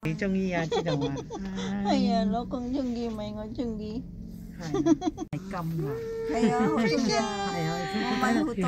你中意啊？知道嘛？係啊，老公中意咪我中意。係金啊！係啊，好中意啊！係啊，我買好多金，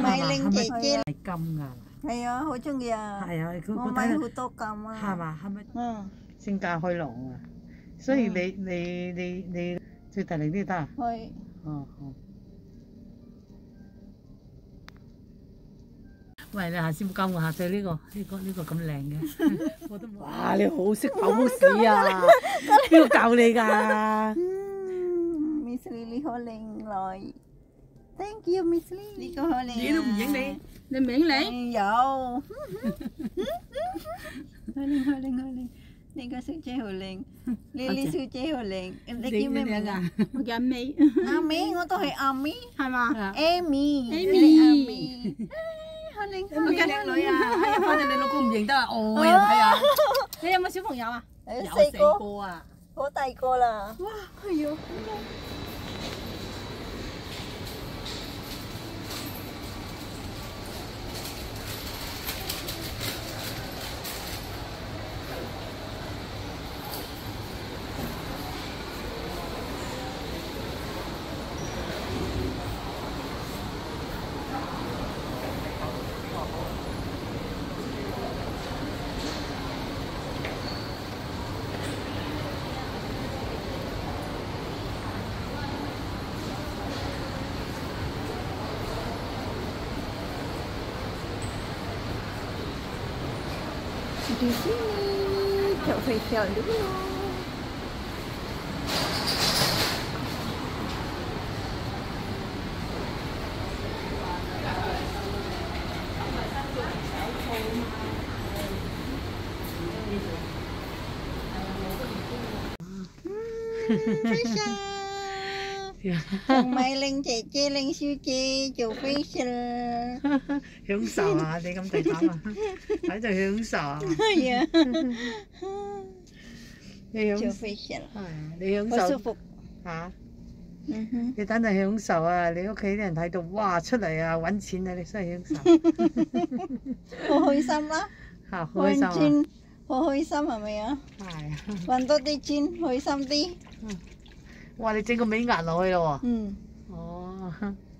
米玲姐姐係金啊！係啊，好中意啊！係啊，我買好多金啊！係嘛？係咪？嗯，性格開朗啊！所以你最大力啲得啊？係。哦好。喂，你下次教我下載呢個咁靚嘅，我都冇。哇！你好識跑步屎啊！邊個教你㗎？Miss Lee 你好靚女 ，Thank you Miss Lee。呢個好靚。你都唔影你唔影你？有。好靚好靚好靚，呢個小姐好靚，Lily小姐好靚。你叫咩名啊？我叫阿美。阿美，我都係阿美。係嘛 ？Amy。好靚，好靚女啊！哎呀，反正你老公唔認得啊！哦，又睇下。你有冇小朋友啊？有4個啊！好大個啦！哇，係啊！Di sini Cok facial dulu. Facial. 同埋令姐姐、令小姐做 facial， 享受啊！你咁大膽啊，喺度享受啊！係啊，你做 facial， 係你享受好舒服嚇。嗯哼，你等陣享受啊！你屋企啲人睇到，哇出嚟啊揾錢啊！你真係享受，好開心啦！嚇好開心啊！揾錢好開心係咪啊？係。揾多啲錢，開心啲。哇！你整個美顏落去咯喎。嗯。哦。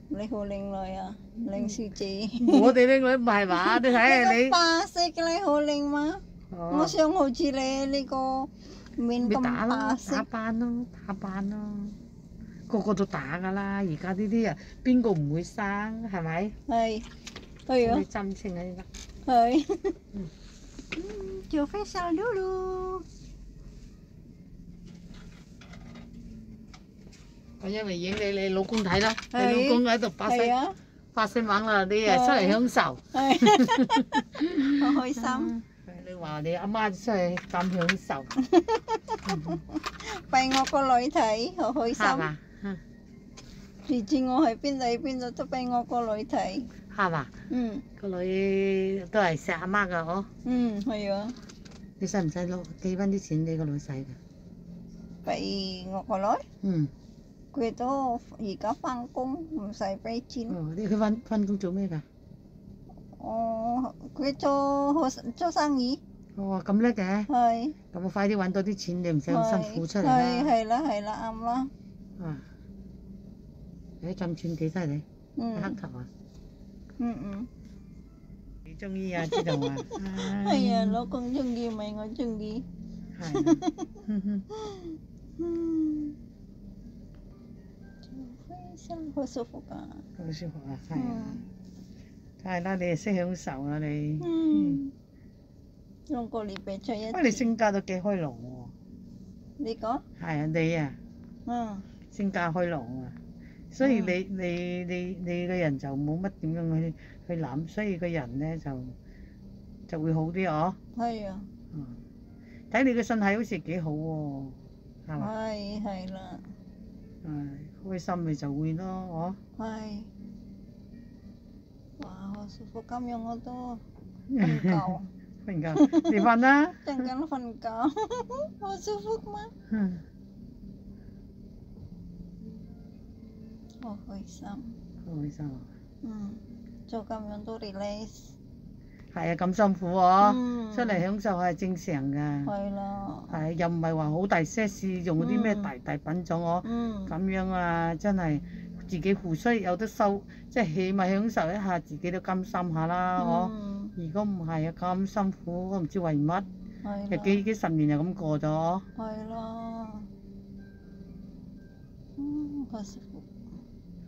你好靚女啊，靚小姐。我哋靚女唔係嘛？你睇下你。白色嘅你好靚嘛？我想好似你呢個面咁白色。打斑咯，打斑咯，個個都打㗎啦！而家呢啲人邊個唔會生係咪？係。係啊。針清啊！依家。係。做 facial dulu。我因為影你老公睇啦，你老公喺度發新聞啦，你誒出嚟享受，好開心。你話你阿媽出去咁享受，俾我個女睇，好開心。係嘛？次次我去邊度都俾我個女睇。係嘛？嗯。個女都係錫阿媽㗎嗬。嗯，係啊。你使唔使攞寄翻啲錢俾個女使㗎？俾我個女？嗯。佢都而家翻工，唔使俾錢。哦，你佢翻工做咩㗎？哦，佢做生意。哦，咁叻嘅。係。咁我快啲揾多啲錢，你唔使咁辛苦出嚟啦。係啦，啱啦。啊！你浸串幾犀利？黑頭啊！你中意啊？知道嘛？係啊，老公中意咪我中意。係。好舒服㗎，好舒服啊，係啊，係啦，你係識享受啊你。兩個禮拜出一次。不過你性格都幾開朗喎。你講？係啊，你啊。性格開朗啊，所以你個人就冇乜點樣去諗，所以個人咧就會好啲哦。係啊。睇你個身體好似幾好喎，係嘛？係啦。開心咪就會咯，嗬。係。哇，好舒服，咁樣我都瞓覺。瞓覺，你瞓啦。陣間瞓覺，好舒服嘛。好開心。好開心啊。做咁樣都 relax。係啊，咁辛苦喎，嗯出嚟享受係正常㗎。係啦，係又唔係話好大 size，用嗰啲咩大品種哦，咁樣啊，真係自己付出有得收，即係起碼享受一下，自己都甘心下啦，我。如果唔係啊，咁辛苦，我唔知為乜，又幾十年就咁過咗。係啦，好舒服，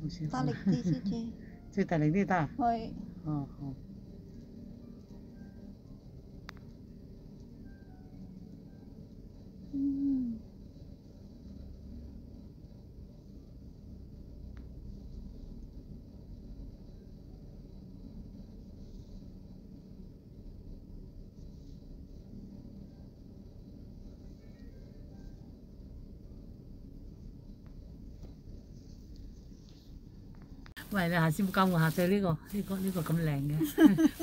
好舒服。大力啲先至。再大力啲得啊？係。哦好。喂，你下次教我下載呢個咁靚嘅，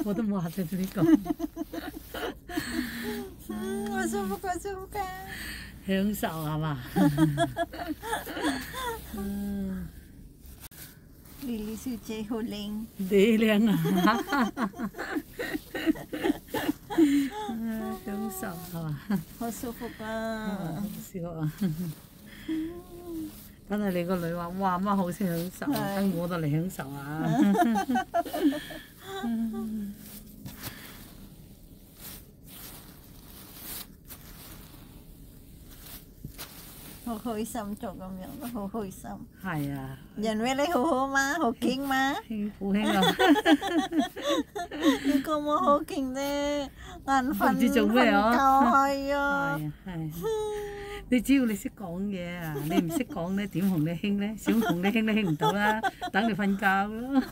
我都冇下載到呢個。好舒服，好舒服㗎。享受係嘛？莉莉小姐好靚。你靚啊！享受係嘛？好舒服啊！舒服啊！等係你個女話，哇媽好識享受，等我都嚟享受啊！好開心做咁樣都好開心。係啊！人為你好好嘛，好勁嘛？好興啊！你個冇好勁咧，眼瞓唔知做咩啊？係啊！係。你只要你識講嘢啊，你唔識講咧點同你興咧？想同你興都興唔到啦，等你瞓覺咯，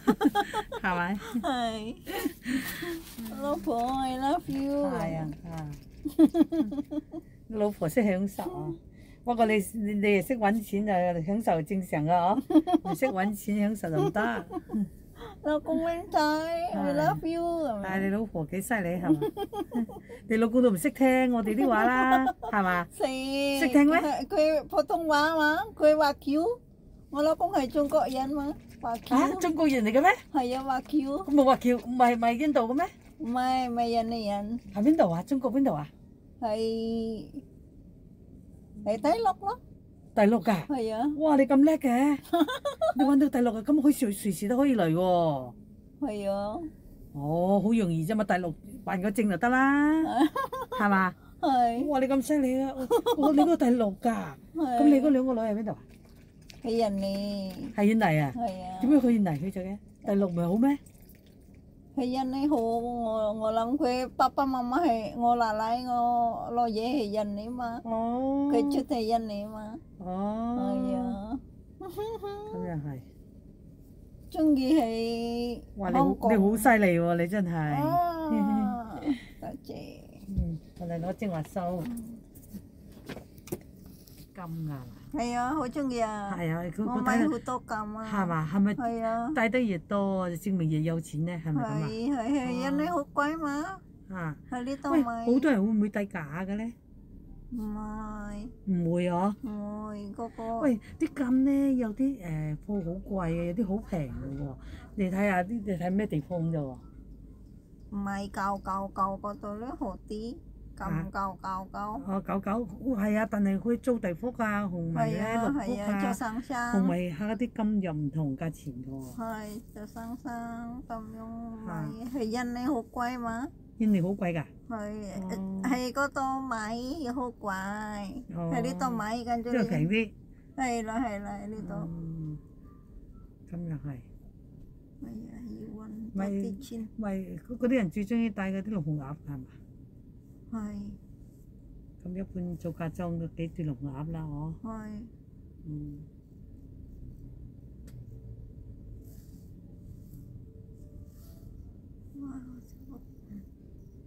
係咪？係。老婆，I love you。係啊，老婆識享受啊，不過你又識揾錢就享受正常㗎嗬，唔識揾錢享受就唔得。老公靚仔，I love you 咁樣。但係你老婆幾犀利係嘛？你老公都唔識聽我哋啲話啦，係嘛？識聽咩？佢普通話嘛，佢話 Q。我老公係中國人嘛，話 Q。嚇，中國人嚟嘅咩？係啊，話 Q。冇話 Q，唔係印度嘅咩？唔係印尼人。係邊度啊？中國邊度啊？係大陸咯。大陸㗎？係啊。哇！你咁叻嘅，你揾到大陸嘅，咁可以隨時都可以嚟喎。係啊。哦，好容易啫嘛，大陸辦個證就得啦，係嘛？係。哇！你咁犀利啊！我你嗰個大陸㗎，咁你嗰兩個女喺邊度啊？喺印尼。喺印尼啊？係啊。點解去印尼去咗嘅？大陸唔係好咩？喺印尼好，我諗佢爸爸媽媽係我奶奶我攞嘢係印尼嘛，佢出喺印尼嘛，係啊，咁又係，中意喺哇！香港。你好犀利喎！你真係，多謝。我哋攞精華素，金啊！係啊，好中意啊！係啊，我買好多金啊！係嘛？係咪？係啊。帶得越多，就證明越有錢咧，係咪咁啊？係，印尼好貴嘛？啊！喺呢度喂，買。好多人會唔會帶假嘅咧？唔係。唔會啊！唔會嗰個。喂，啲金咧有啲貨好貴嘅，有啲好平嘅喎。你睇下啲，你睇咩地方啫喎？唔係舊嗰度咧好啲。咁舊。哦，舊係啊，但係佢租地福啊，紅米咧六福啊，紅米下啲金又唔同價錢嘅喎。係做生咁樣買，係印尼好貴嘛？印尼好貴㗎？係嗰度買好貴，喺呢度買跟住。即係平啲。係啦，喺呢度。咁又係。係啊，要揾多啲錢。咪嗰啲人最中意帶嗰啲龍鳳鈪係嘛？係。咁一般做嫁妝都幾對龍鈪啦，嗬。係。哇，好舒服。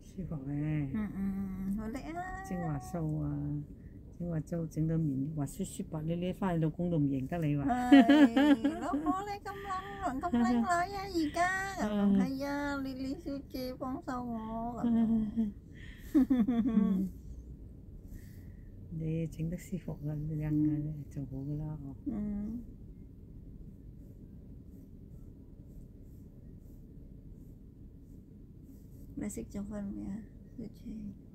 舒服咧。好叻啊！精華素啊，精華素整到面滑雪雪白，你翻去老公都唔認得你話。係，老婆你咁靚女啊！而家係啊，莉小姐幫手我咁。你整得舒服啦，靚嘅就好噶啦，嗬。你識做飯未啊？小姐，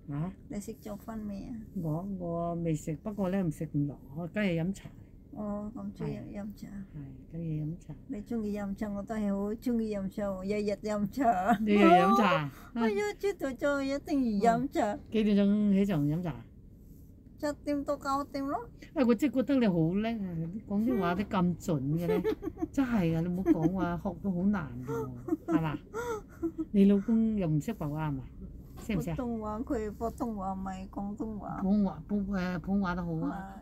嚇？你識做飯未啊？我未食，不過咧唔食唔落，我梗係飲茶。哦，咁中意飲茶。係，梗係飲茶。你中意飲茶，我都係好中意飲茶，日日飲茶。你又飲茶？哎呀，朝頭早一定要飲茶。幾點鐘起床飲茶7點到9點咯。我真係覺得你好叻啊！講啲話都咁準嘅咧，真係啊！你唔好講話學到好難㗎喎，係嘛？你老公又唔識白話係嘛？識唔識啊？普通話佢普通話咪廣東話。普通話都好啊。